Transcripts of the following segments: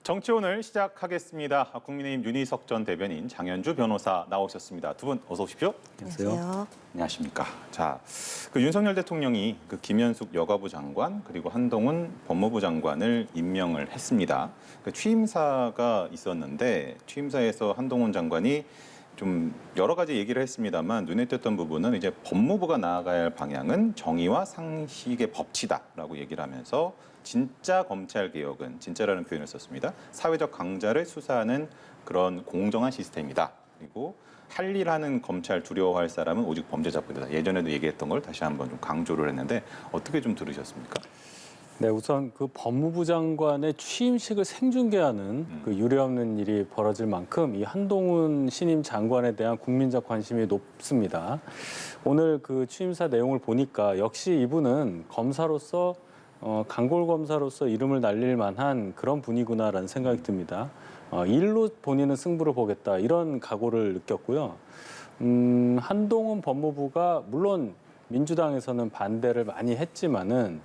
정치혼을 시작하겠습니다. 국민의힘 윤희석 전 대변인, 장현주 변호사 나오셨습니다. 두 분 어서 오십시오. 안녕하세요. 안녕하십니까. 자, 윤석열 대통령이 김현숙 여가부 장관 그리고 한동훈 법무부 장관을 임명을 했습니다. 취임사가 있었는데 취임사에서 한동훈 장관이 좀 여러 가지 얘기를 했습니다만 눈에 띄었던 부분은 이제 법무부가 나아가야 할 방향은 정의와 상식의 법치다라고 얘기를 하면서 진짜 검찰 개혁은 진짜라는 표현을 썼습니다. 사회적 강자를 수사하는 그런 공정한 시스템이다. 그리고 할 일 하는 검찰 두려워할 사람은 오직 범죄자뿐이다. 예전에도 얘기했던 걸 다시 한번 좀 강조를 했는데 어떻게 좀 들으셨습니까? 네, 우선 그 법무부 장관의 취임식을 생중계하는 그 유례없는 일이 벌어질 만큼 이 한동훈 신임 장관에 대한 국민적 관심이 높습니다. 오늘 그 취임사 내용을 보니까 역시 이분은 검사로서 강골 검사로서 이름을 날릴 만한 그런 분이구나라는 생각이 듭니다. 일로 본인은 승부를 보겠다 이런 각오를 느꼈고요. 한동훈 법무부가 물론 민주당에서는 반대를 많이 했지만은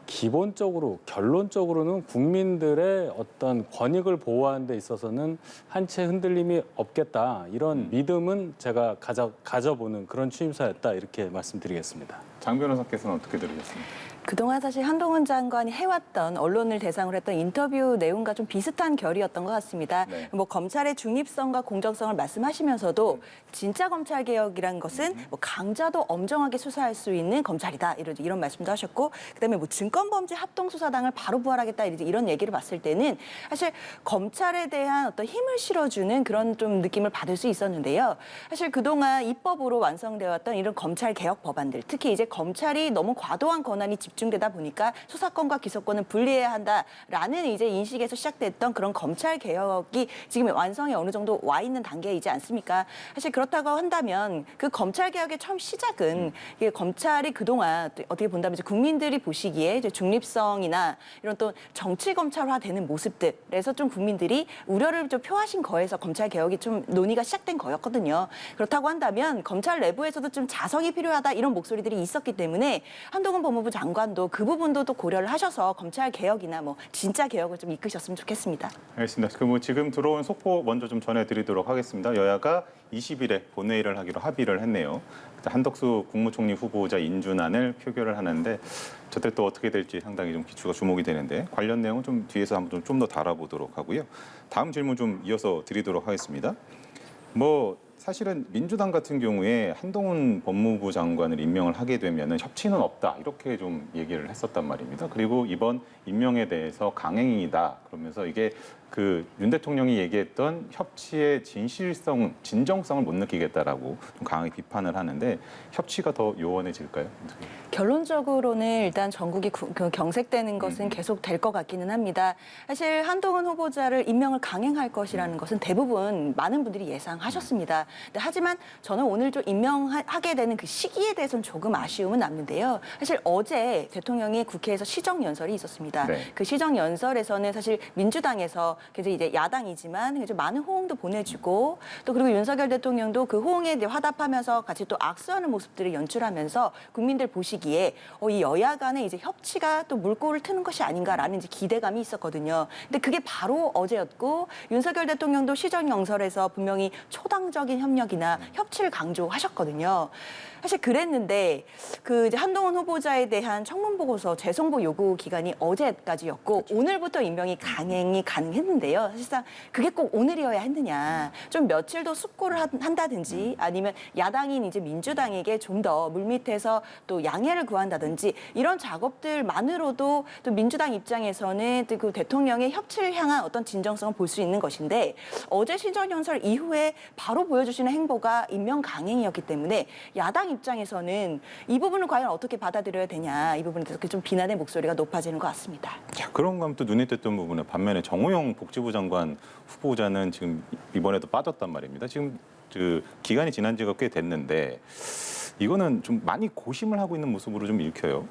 기본적으로 결론적으로는 국민들의 어떤 권익을 보호하는 데 있어서는 한 채 흔들림이 없겠다 이런 믿음은 제가 가져보는 그런 취임사였다 이렇게 말씀드리겠습니다. 장 변호사께서는 어떻게 들으셨습니까? 그동안 사실 한동훈 장관이 해왔던 언론을 대상으로 했던 인터뷰 내용과 좀 비슷한 결이었던 것 같습니다. 네. 뭐 검찰의 중립성과 공정성을 말씀하시면서도 진짜 검찰 개혁이란 것은 뭐 강자도 엄정하게 수사할 수 있는 검찰이다 이런 말씀도 하셨고, 그다음에 뭐 증권범죄 합동수사당을 바로 부활하겠다 이런 얘기를 봤을 때는 사실 검찰에 대한 어떤 힘을 실어주는 그런 좀 느낌을 받을 수 있었는데요. 사실 그동안 입법으로 완성되어 왔던 이런 검찰 개혁 법안들, 특히 이제 검찰이 너무 과도한 권한이 집중되다 보니까 수사권과 기소권을 분리해야 한다라는 이제 인식에서 시작됐던 그런 검찰 개혁이 지금 완성이 어느 정도 와 있는 단계이지 않습니까? 사실 그렇다고 한다면 그 검찰 개혁의 처음 시작은 이게 검찰이 그동안 어떻게 본다면 이제 국민들이 보시기에 이제 중립성이나 이런 또 정치 검찰화되는 모습들에서 좀 국민들이 우려를 좀 표하신 거에서 검찰 개혁이 좀 논의가 시작된 거였거든요. 그렇다고 한다면 검찰 내부에서도 좀 자성이 필요하다 이런 목소리들이 있었기 때문에 한동훈 법무부 장관도 그 부분도 또 고려를 하셔서 검찰 개혁이나 뭐 진짜 개혁을 좀 이끄셨으면 좋겠습니다. 알겠습니다. 그 지금 들어온 속보 먼저 좀 전해드리도록 하겠습니다. 여야가 20일에 본회의를 하기로 합의를 했네요. 한덕수 국무총리 후보자 인준안을 표결을 하는데 저때 또 어떻게 될지 상당히 좀 기추가 주목이 되는데 관련 내용은 좀 뒤에서 한번 좀 더 다뤄보도록 하고요. 다음 질문 좀 이어서 드리도록 하겠습니다. 사실은 민주당 같은 경우에 한동훈 법무부 장관을 임명을 하게 되면 협치는 없다 이렇게 좀 얘기를 했었단 말입니다. 그리고 이번 임명에 대해서 강행이다 그러면서 이게 윤 대통령이 얘기했던 협치의 진정성을 못 느끼겠다라고 좀 강하게 비판을 하는데 협치가 더 요원해질까요? 결론적으로는 일단 전국이 경색되는 것은 계속 될 것 같기는 합니다. 사실 한동훈 후보자를 임명을 강행할 것이라는 것은 대부분 많은 분들이 예상하셨습니다. 하지만 저는 오늘 좀 임명하게 되는 그 시기에 대해서는 조금 아쉬움은 남는데요. 사실 어제 대통령이 국회에서 시정연설이 있었습니다. 네. 그 시정연설에서는 사실 민주당에서 이제 야당이지만 많은 호응도 보내주고 또 그리고 윤석열 대통령도 그 호응에 화답하면서 같이 또 악수하는 모습들을 연출하면서 국민들 보시기에 이 여야 간의 이제 협치가 또 물꼬를 트는 것이 아닌가라는 이제 기대감이 있었거든요. 근데 그게 바로 어제였고 윤석열 대통령도 시정연설에서 분명히 초당적인 협력이나 협치를 강조하셨거든요. 사실 그랬는데 이제 한동훈 후보자에 대한 청문 보고서 재송보 요구 기간이 어제까지였고 그렇죠. 오늘부터 임명이 강행이 가능했는데요. 사실상 그게 꼭 오늘이어야 했느냐. 좀 며칠 더 숙고를 한다든지 아니면 야당인 이제 민주당에게 좀 더 물밑에서 또 양해를 구한다든지 이런 작업들만으로도 또 민주당 입장에서는 그 대통령의 협치를 향한 어떤 진정성을 볼 수 있는 것인데 어제 시정연설 이후에 바로 보여주시는 행보가 임명 강행이었기 때문에 야당 입장에서는 이 부분을 과연 어떻게 받아들여야 되냐 이 부분에 대해서 좀 비난의 목소리가 높아지는 것 같습니다. 자, 그런 건 또 눈에 띄었던 부분에 반면에 정호영 복지부 장관 후보자는 지금 이번에도 빠졌단 말입니다. 지금 기간이 지난 지가 꽤 됐는데 이거는 좀 많이 고심을 하고 있는 모습으로 좀 읽혀요.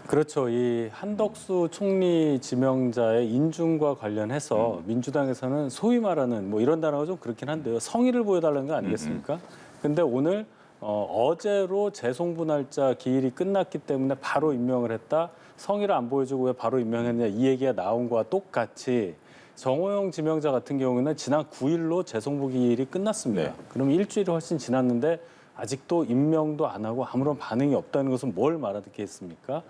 그렇죠. 이 한덕수 총리 지명자의 인준과 관련해서 민주당에서는 소위 말하는 뭐 이런 단어가 좀 그렇긴 한데요. 성의를 보여달라는 거 아니겠습니까? 근데 오늘 어제로 재송부 날짜 기일이 끝났기 때문에 바로 임명을 했다. 성의를 안 보여주고 왜 바로 임명했냐 이 얘기가 나온 거와 똑같이 정호영 지명자 같은 경우는 지난 9일로 재송부 기일이 끝났습니다. 네. 그럼 일주일이 훨씬 지났는데 아직도 임명도 안 하고 아무런 반응이 없다는 것은 뭘 말하겠습니까?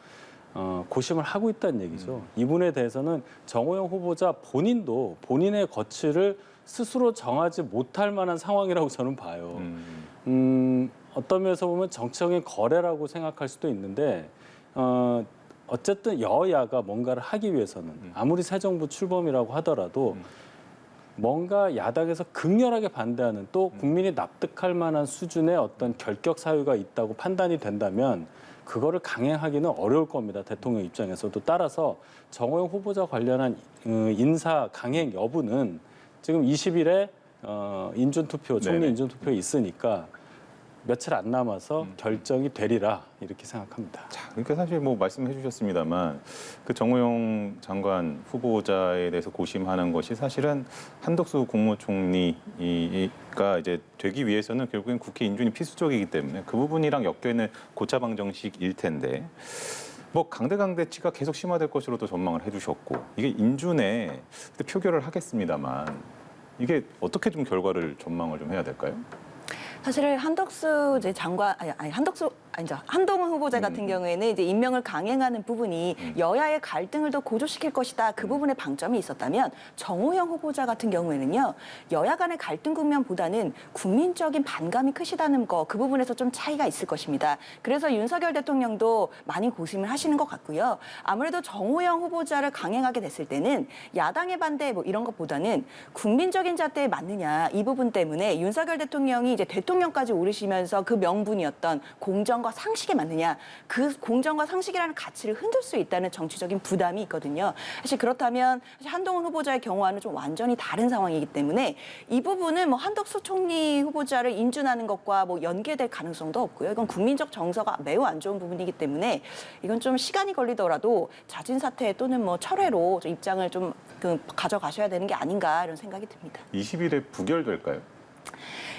고심을 하고 있다는 얘기죠. 이분에 대해서는 정호영 후보자 본인도 본인의 거취를 스스로 정하지 못할 만한 상황이라고 저는 봐요. 어떤 면에서 보면 정치적인 거래라고 생각할 수도 있는데 어쨌든 여야가 뭔가를 하기 위해서는 아무리 새 정부 출범이라고 하더라도 뭔가 야당에서 극렬하게 반대하는 또 국민이 납득할 만한 수준의 어떤 결격 사유가 있다고 판단이 된다면 그거를 강행하기는 어려울 겁니다. 대통령 입장에서도. 따라서 정호영 후보자 관련한 인사 강행 여부는 지금 20일에 인준투표, 총리 네네. 인준투표에 있으니까 며칠 안 남아서 결정이 되리라 이렇게 생각합니다. 자, 그러니까 사실 뭐 말씀해 주셨습니다만 그 정호영 장관 후보자에 대해서 고심하는 것이 사실은 한덕수 국무총리가 이제 되기 위해서는 결국엔 국회 인준이 필수적이기 때문에 그 부분이랑 엮여 있는 고차 방정식일 텐데 뭐 강대치가 계속 심화될 것으로도 전망을 해주셨고 이게 인준에 그때 표결을 하겠습니다만 이게 어떻게 좀 결과를 전망을 좀 해야 될까요? 사실 한덕수 이제 장관 한동훈 후보자 같은 경우에는 이제 임명을 강행하는 부분이 여야의 갈등을 더 고조시킬 것이다. 그 부분에 방점이 있었다면 정호영 후보자 같은 경우에는요. 여야 간의 갈등 국면보다는 국민적인 반감이 크시다는 거 그 부분에서 좀 차이가 있을 것입니다. 그래서 윤석열 대통령도 많이 고심을 하시는 것 같고요. 아무래도 정호영 후보자를 강행하게 됐을 때는 야당의 반대 뭐 이런 것보다는 국민적인 잣대에 맞느냐 이 부분 때문에 윤석열 대통령이 이제 대통령까지 오르시면서 그 명분이었던 공정과 상식에 맞느냐 그 공정과 상식이라는 가치를 흔들 수 있다는 정치적인 부담이 있거든요. 사실 그렇다면 사실 한동훈 후보자의 경우와는 좀 완전히 다른 상황이기 때문에 이 부분은 뭐 한덕수 총리 후보자를 인준하는 것과 뭐 연계될 가능성도 없고요. 이건 국민적 정서가 매우 안 좋은 부분이기 때문에 이건 좀 시간이 걸리더라도 자진 사퇴 또는 뭐 철회로 좀 입장을 좀 가져가셔야 되는 게 아닌가 이런 생각이 듭니다. 20일에 부결될까요?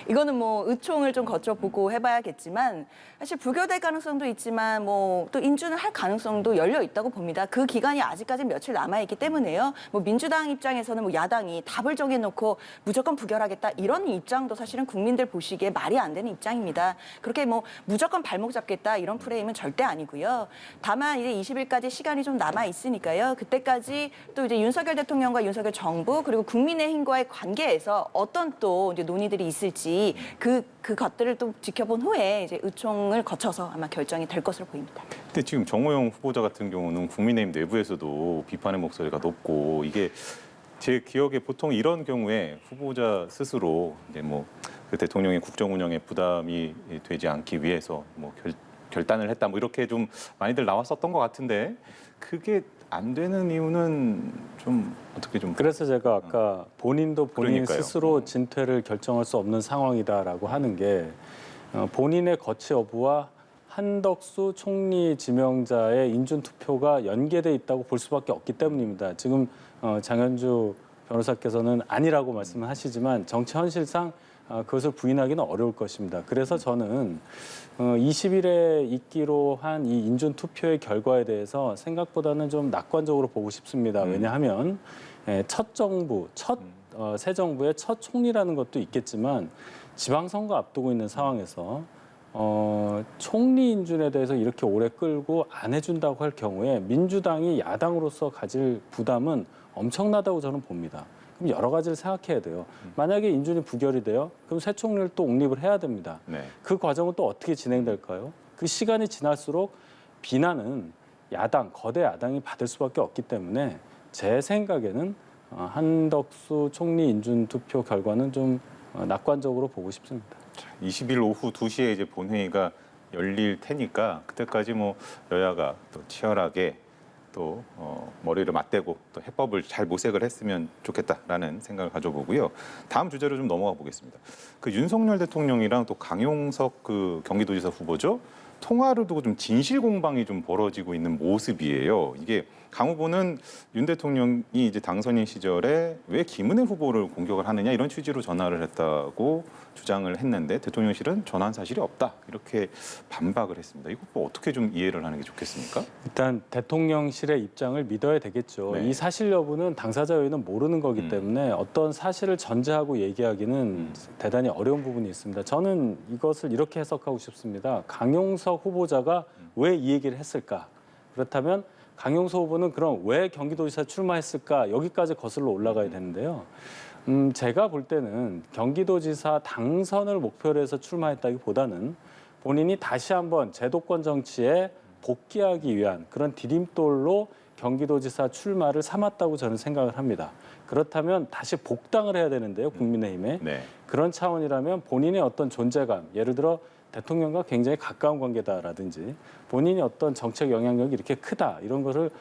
이거는 뭐 의총을 좀 거쳐보고 해봐야겠지만 사실 부결될 가능성도 있지만 뭐 또 인준을 할 가능성도 열려 있다고 봅니다. 그 기간이 아직까지 며칠 남아있기 때문에요. 뭐 민주당 입장에서는 뭐 야당이 답을 정해놓고 무조건 부결하겠다 이런 입장도 사실은 국민들 보시기에 말이 안 되는 입장입니다. 그렇게 뭐 무조건 발목 잡겠다 이런 프레임은 절대 아니고요. 다만 이제 20일까지 시간이 좀 남아 있으니까요. 그때까지 또 이제 윤석열 대통령과 윤석열 정부 그리고 국민의힘과의 관계에서 어떤 또 이제 논의들이 있을지 그것들을 또 지켜본 후에 이제 의총을 거쳐서 아마 결정이 될 것으로 보입니다. 근데 지금 정호영 후보자 같은 경우는 국민의힘 내부에서도 비판의 목소리가 높고 이게 제 기억에 보통 이런 경우에 후보자 스스로 이제 뭐 그 대통령의 국정 운영에 부담이 되지 않기 위해서 뭐 결단을 했다 뭐 이렇게 좀 많이들 나왔었던 것 같은데 그게 안 되는 이유는 좀 어떻게 좀 그래서 제가 아까 본인도 본인 그러니까요. 스스로 진퇴를 결정할 수 없는 상황이다라고 하는 게 본인의 거취 여부와 한덕수 총리 지명자의 인준 투표가 연계돼 있다고 볼 수밖에 없기 때문입니다. 지금 장현주 변호사께서는 아니라고 말씀을 하시지만 정치 현실상 그것을 부인하기는 어려울 것입니다. 그래서 저는 20일에 있기로 한 이 인준 투표의 결과에 대해서 생각보다는 좀 낙관적으로 보고 싶습니다. 왜냐하면 첫 정부, 새 정부의 첫 총리라는 것도 있겠지만 지방선거 앞두고 있는 상황에서 총리 인준에 대해서 이렇게 오래 끌고 안 해준다고 할 경우에 민주당이 야당으로서 가질 부담은 엄청나다고 저는 봅니다. 그럼 여러 가지를 생각해야 돼요. 만약에 인준이 부결이 돼요? 그럼 새 총리를 또 옹립을 해야 됩니다. 네. 그 과정은 또 어떻게 진행될까요? 그 시간이 지날수록 비난은 거대 야당이 받을 수밖에 없기 때문에 제 생각에는 한덕수 총리 인준 투표 결과는 좀 낙관적으로 보고 싶습니다. 20일 오후 2시에 이제 본회의가 열릴 테니까 그때까지 뭐 여야가 또 치열하게 또 머리를 맞대고 또 해법을 잘 모색을 했으면 좋겠다라는 생각을 가져보고요. 다음 주제로 좀 넘어가 보겠습니다. 그 윤석열 대통령이랑 또 강용석 그 경기도지사 후보죠. 통화를 두고 좀 진실 공방이 좀 벌어지고 있는 모습이에요. 이게 강 후보는 윤 대통령이 이제 당선인 시절에 왜 김은혜 후보를 공격을 하느냐 이런 취지로 전화를 했다고 주장을 했는데 대통령실은 전화한 사실이 없다 이렇게 반박을 했습니다. 이거 뭐 어떻게 좀 이해를 하는 게 좋겠습니까? 일단 대통령실의 입장을 믿어야 되겠죠. 네. 이 사실 여부는 당사자 여인은 모르는 거기 때문에 어떤 사실을 전제하고 얘기하기는 대단히 어려운 부분이 있습니다. 저는 이것을 이렇게 해석하고 싶습니다. 강용석 후보자가 왜 이 얘기를 했을까? 그렇다면 강용석 후보는 그럼 왜 경기도지사 출마했을까? 여기까지 거슬러 올라가야 되는데요. 제가 볼 때는 경기도지사 당선을 목표로 해서 출마했다기보다는 본인이 다시 한번 제도권 정치에 복귀하기 위한 그런 디딤돌로 경기도지사 출마를 삼았다고 저는 생각을 합니다. 그렇다면 다시 복당을 해야 되는데요, 국민의힘에. 네. 그런 차원이라면 본인의 어떤 존재감, 예를 들어 대통령과 굉장히 가까운 관계다라든지 본인이 어떤 정책 영향력이 이렇게 크다 이런 것을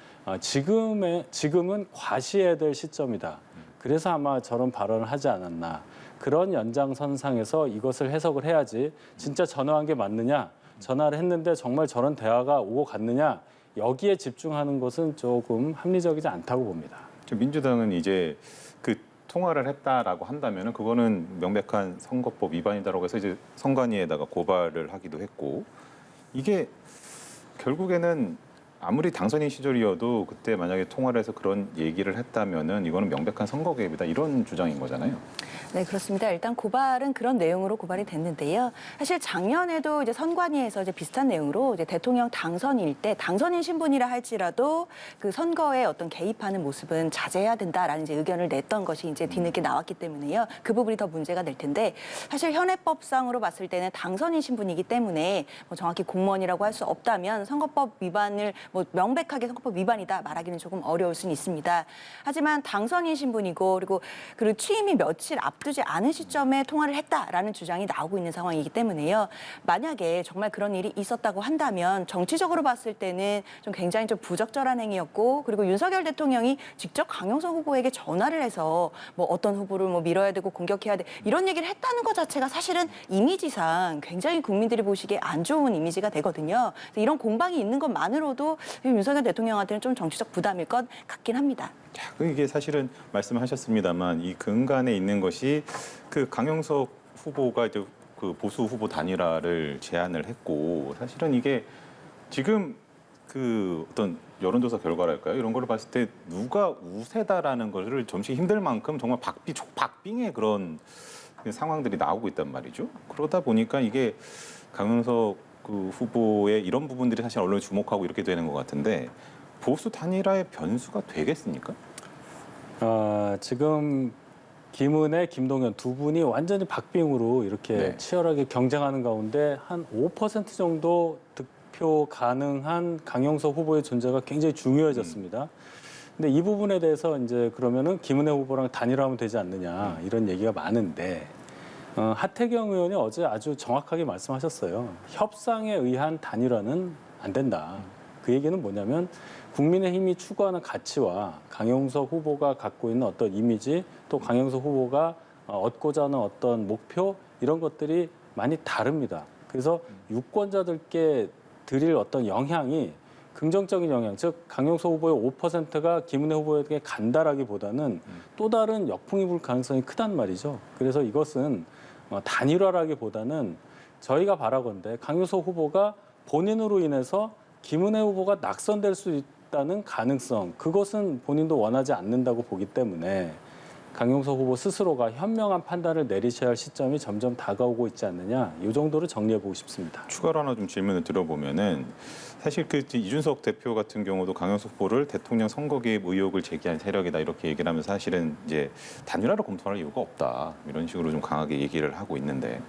지금은 과시해야 될 시점이다. 그래서 아마 저런 발언을 하지 않았나. 그런 연장선상에서 이것을 해석을 해야지 진짜 전화한 게 맞느냐. 전화를 했는데 정말 저런 대화가 오고 갔느냐. 여기에 집중하는 것은 조금 합리적이지 않다고 봅니다. 민주당은 이제 그 통화를 했다라고 한다면은 그거는 명백한 선거법 위반이다라고 해서 이제 선관위에다가 고발을 하기도 했고 이게 결국에는 아무리 당선인 시절이어도 그때 만약에 통화를 해서 그런 얘기를 했다면은 이거는 명백한 선거 개입이다 이런 주장인 거잖아요. 네, 그렇습니다. 일단 고발은 그런 내용으로 고발이 됐는데요. 사실 작년에도 이제 선관위에서 이제 비슷한 내용으로 이제 대통령 당선일 때 당선인 신분이라 할지라도 그 선거에 어떤 개입하는 모습은 자제해야 된다라는 이제 의견을 냈던 것이 이제 뒤늦게 나왔기 때문에요. 그 부분이 더 문제가 될 텐데 사실 현행법상으로 봤을 때는 당선인 신분이기 때문에 뭐 정확히 공무원이라고 할 수 없다면 선거법 위반을 뭐 명백하게 선거법 위반이다 말하기는 조금 어려울 수는 있습니다. 하지만 당선인 신분이고 그리고 취임이 며칠 앞두지 않은 시점에 통화를 했다라는 주장이 나오고 있는 상황이기 때문에요. 만약에 정말 그런 일이 있었다고 한다면 정치적으로 봤을 때는 좀 굉장히 좀 부적절한 행위였고 그리고 윤석열 대통령이 직접 강용석 후보에게 전화를 해서 뭐 어떤 후보를 뭐 밀어야 되고 공격해야 돼 이런 얘기를 했다는 것 자체가 사실은 이미지상 굉장히 국민들이 보시기에 안 좋은 이미지가 되거든요. 그래서 이런 공방이 있는 것만으로도 윤석열 대통령한테는 좀 정치적 부담일 것 같긴 합니다. 이게 사실은 말씀하셨습니다만 이 근간에 있는 것이 그 강용석 후보가 이제 그 보수 후보 단일화를 제안을 했고 사실은 이게 지금 그 어떤 여론조사 결과랄까요? 이런 거를 봤을 때 누가 우세다라는 것을 점치기 힘들 만큼 정말 박빙의 그런 상황들이 나오고 있단 말이죠. 그러다 보니까 이게 강용석 그 후보의 이런 부분들이 사실 언론이 주목하고 이렇게 되는 것 같은데 보수 단일화의 변수가 되겠습니까? 지금 김은혜, 김동연 두 분이 완전히 박빙으로 이렇게 네. 치열하게 경쟁하는 가운데 한 5% 정도 득표 가능한 강용석 후보의 존재가 굉장히 중요해졌습니다. 근데 이 부분에 대해서 이제 그러면은 김은혜 후보랑 단일화하면 되지 않느냐 이런 얘기가 많은데 하태경 의원이 어제 아주 정확하게 말씀하셨어요. 협상에 의한 단일화는 안 된다. 그 얘기는 뭐냐면 국민의힘이 추구하는 가치와 강용석 후보가 갖고 있는 어떤 이미지 또 강용석 후보가 얻고자 하는 어떤 목표 이런 것들이 많이 다릅니다. 그래서 유권자들께 드릴 어떤 영향이 긍정적인 영향, 즉 강용석 후보의 5%가 김은혜 후보에게 간다라기보다는 또 다른 역풍이 불 가능성이 크단 말이죠. 그래서 이것은 단일화라기보다는 저희가 바라건대 강용석 후보가 본인으로 인해서 김은혜 후보가 낙선될 수 있다는 가능성, 그것은 본인도 원하지 않는다고 보기 때문에 강용석 후보 스스로가 현명한 판단을 내리셔야 할 시점이 점점 다가오고 있지 않느냐, 이 정도로 정리해보고 싶습니다. 추가로 하나 좀 질문을 드려보면은 사실 그 이준석 대표 같은 경우도 강용석 후보를 대통령 선거 개입 의혹을 제기한 세력이다 이렇게 얘기를 하면서 사실은 이제 단일화를 검토할 이유가 없다 이런 식으로 좀 강하게 얘기를 하고 있는데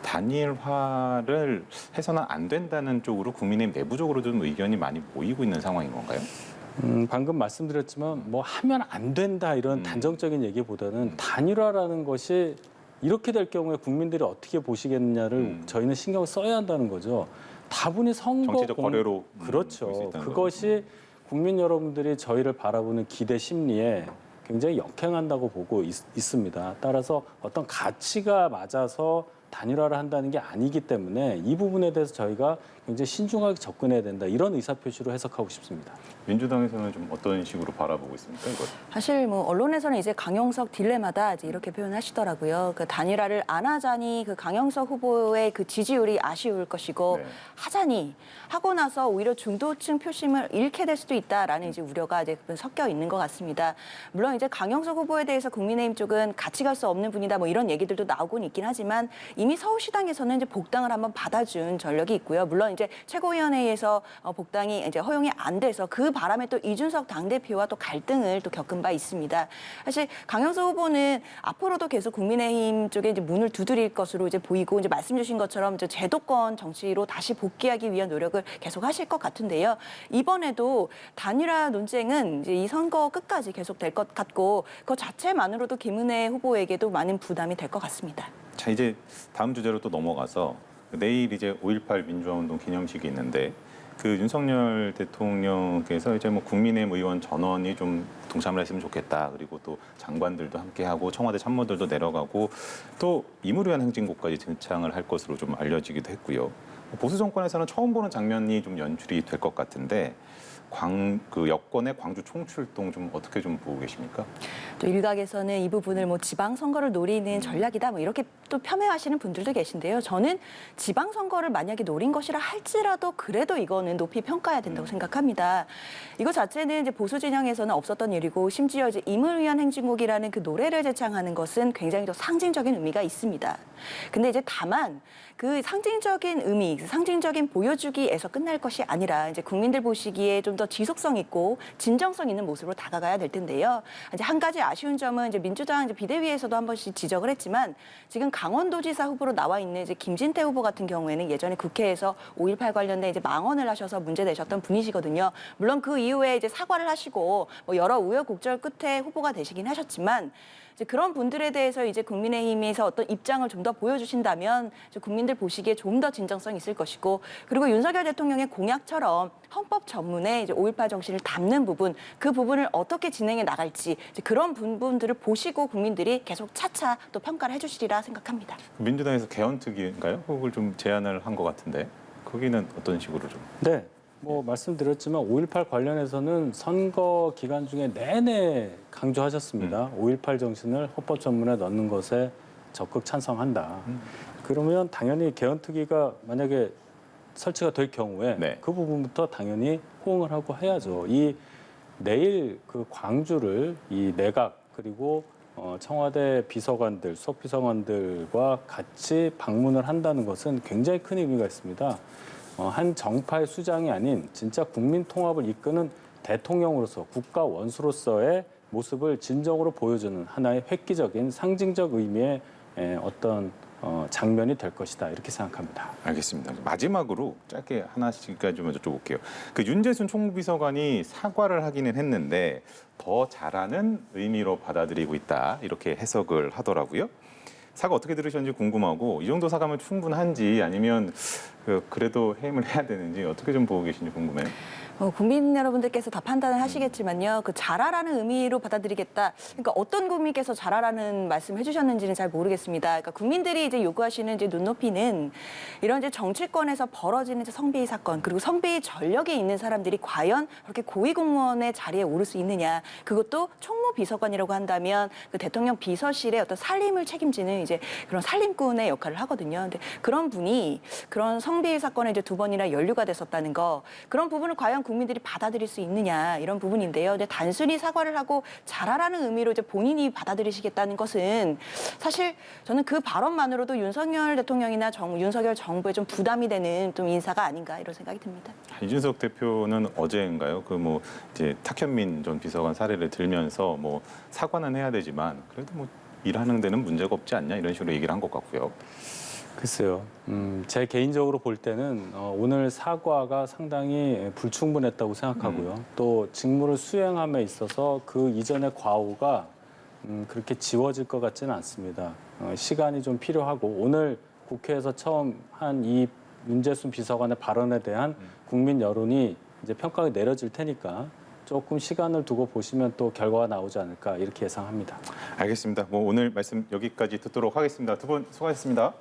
단일화를 해서는 안 된다는 쪽으로 국민의힘 내부적으로 좀 의견이 많이 모이고 있는 상황인 건가요? 방금 말씀드렸지만 뭐 하면 안 된다 이런 단정적인 얘기보다는 단일화라는 것이 이렇게 될 경우에 국민들이 어떻게 보시겠느냐를 저희는 신경을 써야 한다는 거죠. 다분히 선거 정치적 거래로 그렇죠. 볼수 있다는 그것이 국민 여러분들이 저희를 바라보는 기대 심리에 굉장히 역행한다고 보고 있습니다. 따라서 어떤 가치가 맞아서 단일화를 한다는 게 아니기 때문에 이 부분에 대해서 저희가 굉장히 신중하게 접근해야 된다. 이런 의사표시로 해석하고 싶습니다. 민주당에서는 좀 어떤 식으로 바라보고 있습니까, 이걸? 사실 뭐 언론에서는 이제 강용석 딜레마다 이제 이렇게 표현하시더라고요. 그 단일화를 안 하자니 그 강용석 후보의 그 지지율이 아쉬울 것이고 네. 하자니 하고 나서 오히려 중도층 표심을 잃게 될 수도 있다라는 이제 우려가 이제 섞여 있는 것 같습니다. 물론 이제 강용석 후보에 대해서 국민의힘 쪽은 같이 갈 수 없는 분이다 뭐 이런 얘기들도 나오곤 있긴 하지만 이미 서울시당에서는 이제 복당을 한번 받아준 전력이 있고요. 물론 이제 최고위원회에서 복당이 이제 허용이 안 돼서 그 바람에 또 이준석 당대표와 또 갈등을 또 겪은 바 있습니다. 사실 강영석 후보는 앞으로도 계속 국민의힘 쪽에 이제 문을 두드릴 것으로 이제 보이고 이제 말씀 주신 것처럼 이제 제도권 정치로 다시 복귀하기 위한 노력을 계속 하실 것 같은데요. 이번에도 단일화 논쟁은 이제 이 선거 끝까지 계속될 것 같고 그 자체만으로도 김은혜 후보에게도 많은 부담이 될 것 같습니다. 자, 이제 다음 주제로 또 넘어가서 내일 이제 5.18 민주화운동 기념식이 있는데 그 윤석열 대통령께서 이제 뭐 국민의힘 의원 전원이 좀 동참을 했으면 좋겠다. 그리고 또 장관들도 함께하고 청와대 참모들도 내려가고 또 이물위한 행진곡까지 등창을 할 것으로 좀 알려지기도 했고요. 보수 정권에서는 처음 보는 장면이 좀 연출이 될 것 같은데 그 여권의 광주 총출동 좀 어떻게 좀 보고 계십니까? 또 일각에서는 이 부분을 뭐 지방선거를 노리는 전략이다 뭐 이렇게 또 폄훼하시는 분들도 계신데요. 저는 지방선거를 만약에 노린 것이라 할지라도 그래도 이거는 높이 평가해야 된다고 생각합니다. 이거 자체는 이제 보수 진영에서는 없었던 일이고 심지어 이제 임을 위한 행진곡이라는 그 노래를 제창하는 것은 굉장히 더 상징적인 의미가 있습니다. 근데 이제 다만 그 상징적인 의미, 상징적인 보여주기에서 끝날 것이 아니라 이제 국민들 보시기에 좀 더 지속성 있고 진정성 있는 모습으로 다가가야 될 텐데요. 이제 한 가지 아쉬운 점은 이제 민주당 이제 비대위에서도 한 번씩 지적을 했지만 지금 강원도지사 후보로 나와 있는 이제 김진태 후보 같은 경우에는 예전에 국회에서 5.18 관련된 이제 망언을 하셔서 문제 내셨던 분이시거든요. 물론 그 이후에 이제 사과를 하시고 뭐 여러 우여곡절 끝에 후보가 되시긴 하셨지만 이제 그런 분들에 대해서 이제 국민의힘에서 어떤 입장을 좀 더 보여주신다면 이제 국민들 보시기에 좀 더 진정성이 있을 것이고 그리고 윤석열 대통령의 공약처럼 헌법 전문에 이제 5.18 정신을 담는 부분 그 부분을 어떻게 진행해 나갈지 이제 그런 부분들을 보시고 국민들이 계속 차차 또 평가를 해주시리라 생각합니다. 민주당에서 개헌특위인가요? 그걸 좀 제안을 한 것 같은데 거기는 어떤 식으로 좀? 네. 뭐 말씀드렸지만 5.18 관련해서는 선거 기간 중에 내내 강조하셨습니다. 5.18 정신을 헌법 전문에 넣는 것에 적극 찬성한다. 그러면 당연히 개헌특위가 만약에 설치가 될 경우에 네. 그 부분부터 당연히 호응을 하고 해야죠. 이 내일 그 광주를 이 내각 그리고 청와대 비서관들, 수석비서관들과 같이 방문을 한다는 것은 굉장히 큰 의미가 있습니다. 한 정파의 수장이 아닌 진짜 국민 통합을 이끄는 대통령으로서 국가 원수로서의 모습을 진정으로 보여주는 하나의 획기적인 상징적 의미의 어떤 장면이 될 것이다 이렇게 생각합니다. 알겠습니다. 마지막으로 짧게 하나씩까지 좀 여쭤볼게요. 그 윤재순 총무비서관이 사과를 하기는 했는데 더 잘하는 의미로 받아들이고 있다 이렇게 해석을 하더라고요. 사과 어떻게 들으셨는지 궁금하고 이 정도 사과면 충분한지 아니면 그래도 해임을 해야 되는지 어떻게 좀 보고 계신지 궁금해요. 국민 여러분들께서 다 판단을 하시겠지만요. 그 잘하라는 의미로 받아들이겠다. 그러니까 어떤 국민께서 잘하라는 말씀을 해주셨는지는 잘 모르겠습니다. 그러니까 국민들이 이제 요구하시는 이제 눈높이는 이런 이제 정치권에서 벌어지는 이제 성비위 사건 그리고 성비위 전력에 있는 사람들이 과연 그렇게 고위공무원의 자리에 오를 수 있느냐. 그것도 총무비서관이라고 한다면 그 대통령 비서실의 어떤 살림을 책임지는 이제 그런 살림꾼의 역할을 하거든요. 근데 그런 분이 그런 성비위 사건에 이제 2번이나 연루가 됐었다는 거 그런 부분을 과연 국민들이 받아들일 수 있느냐 이런 부분인데요. 근데 단순히 사과를 하고 잘하라는 의미로 이제 본인이 받아들이시겠다는 것은 사실 저는 그 발언만으로도 윤석열 대통령이나 윤석열 정부에 좀 부담이 되는 좀 인사가 아닌가 이런 생각이 듭니다. 이준석 대표는 어제인가요? 그 뭐 이제 탁현민 전 비서관 사례를 들면서 뭐 사과는 해야 되지만 그래도 뭐 일하는 데는 문제가 없지 않냐 이런 식으로 얘기를 한 것 같고요. 글쎄요. 제 개인적으로 볼 때는 오늘 사과가 상당히 불충분했다고 생각하고요. 또 직무를 수행함에 있어서 그 이전의 과오가 그렇게 지워질 것 같지는 않습니다. 시간이 좀 필요하고 오늘 국회에서 처음 한 이 윤재순 비서관의 발언에 대한 국민 여론이 이제 평가가 내려질 테니까 조금 시간을 두고 보시면 또 결과가 나오지 않을까 이렇게 예상합니다. 알겠습니다. 뭐 오늘 말씀 여기까지 듣도록 하겠습니다. 두 분 수고하셨습니다.